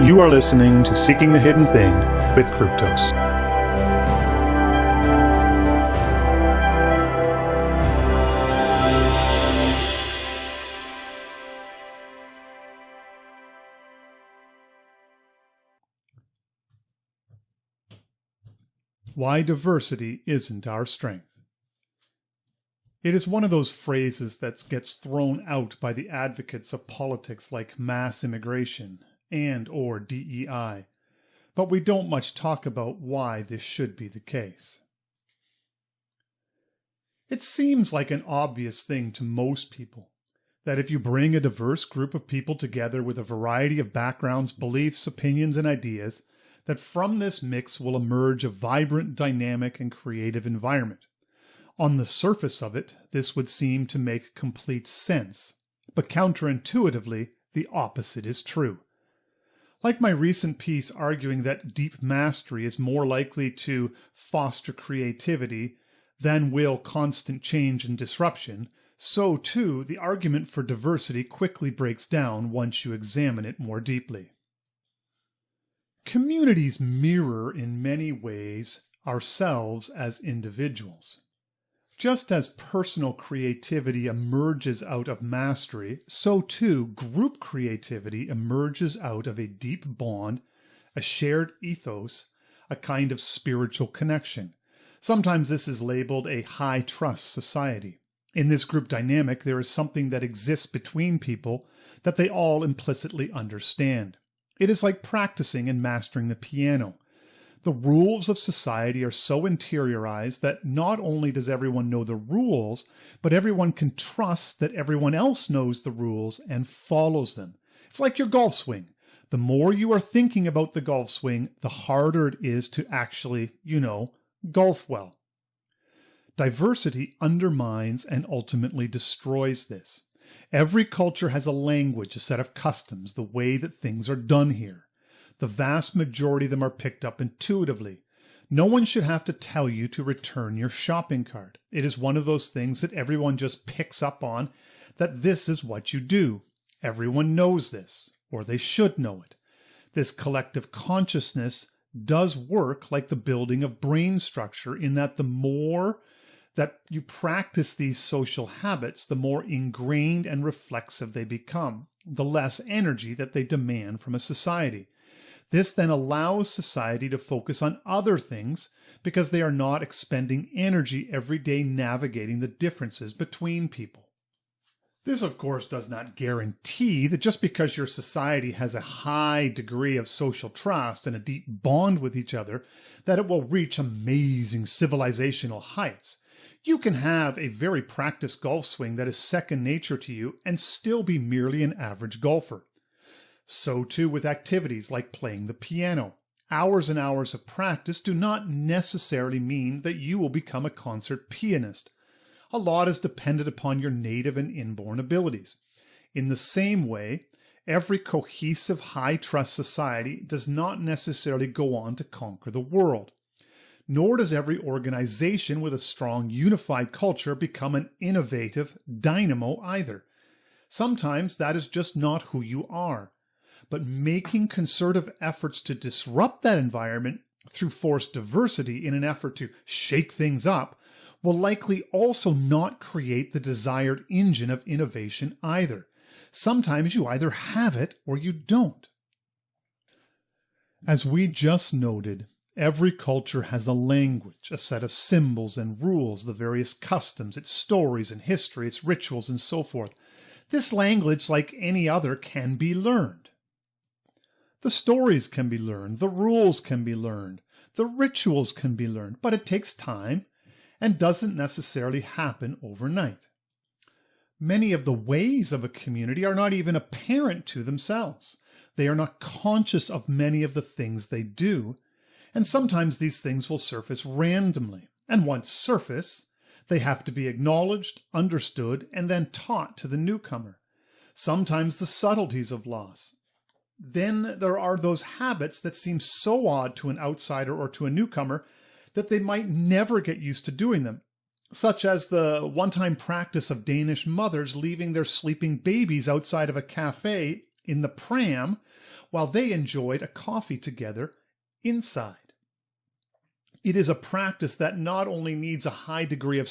You are listening to Seeking the Hidden Thing with Kryptos. Why diversity isn't our strength. It is one of those phrases that gets thrown out by the advocates of politics like mass immigration and/or DEI, but we don't much talk about why this should be the case. It seems like an obvious thing to most people that if you bring a diverse group of people together with a variety of backgrounds, beliefs, opinions, and ideas, that from this mix will emerge a vibrant, dynamic, and creative environment. On the surface of it, this would seem to make complete sense, but counterintuitively, the opposite is true. Like my recent piece arguing that deep mastery is more likely to foster creativity than will constant change and disruption, so too the argument for diversity quickly breaks down once you examine it more deeply. Communities mirror in many ways ourselves as individuals. Just as personal creativity emerges out of mastery, so too group creativity emerges out of a deep bond, a shared ethos, a kind of spiritual connection. Sometimes this is labeled a high-trust society. In this group dynamic, there is something that exists between people that they all implicitly understand. It is like practicing and mastering the piano. The rules of society are so interiorized that not only does everyone know the rules, but everyone can trust that everyone else knows the rules and follows them. It's like your golf swing. The more you are thinking about the golf swing, the harder it is to actually, golf well. Diversity undermines and ultimately destroys this. Every culture has a language, a set of customs, the way that things are done here. The vast majority of them are picked up intuitively. No one should have to tell you to return your shopping cart. It is one of those things that everyone just picks up on, that this is what you do. Everyone knows this, or they should know it. This collective consciousness does work like the building of brain structure in that the more that you practice these social habits, the more ingrained and reflexive they become, the less energy that they demand from a society. This then allows society to focus on other things because they are not expending energy every day navigating the differences between people. This, of course, does not guarantee that just because your society has a high degree of social trust and a deep bond with each other, that it will reach amazing civilizational heights. You can have a very practiced golf swing that is second nature to you and still be merely an average golfer. So too with activities like playing the piano. Hours and hours of practice do not necessarily mean that you will become a concert pianist. A lot is dependent upon your native and inborn abilities. In the same way, every cohesive high-trust society does not necessarily go on to conquer the world. Nor does every organization with a strong unified culture become an innovative dynamo either. Sometimes that is just not who you are. But making concerted efforts to disrupt that environment through forced diversity in an effort to shake things up will likely also not create the desired engine of innovation either. Sometimes you either have it or you don't. As we just noted, every culture has a language, a set of symbols and rules, the various customs, its stories and history, its rituals, and so forth. This language, like any other, can be learned. The stories can be learned, the rules can be learned, the rituals can be learned, but it takes time and doesn't necessarily happen overnight. Many of the ways of a community are not even apparent to themselves. They are not conscious of many of the things they do, and sometimes these things will surface randomly. And once surface, they have to be acknowledged, understood, and then taught to the newcomer. Sometimes the subtleties of loss. Then there are those habits that seem so odd to an outsider or to a newcomer that they might never get used to doing them, such as the one-time practice of Danish mothers leaving their sleeping babies outside of a cafe in the pram while they enjoyed a coffee together inside. It is a practice that not only needs a high degree of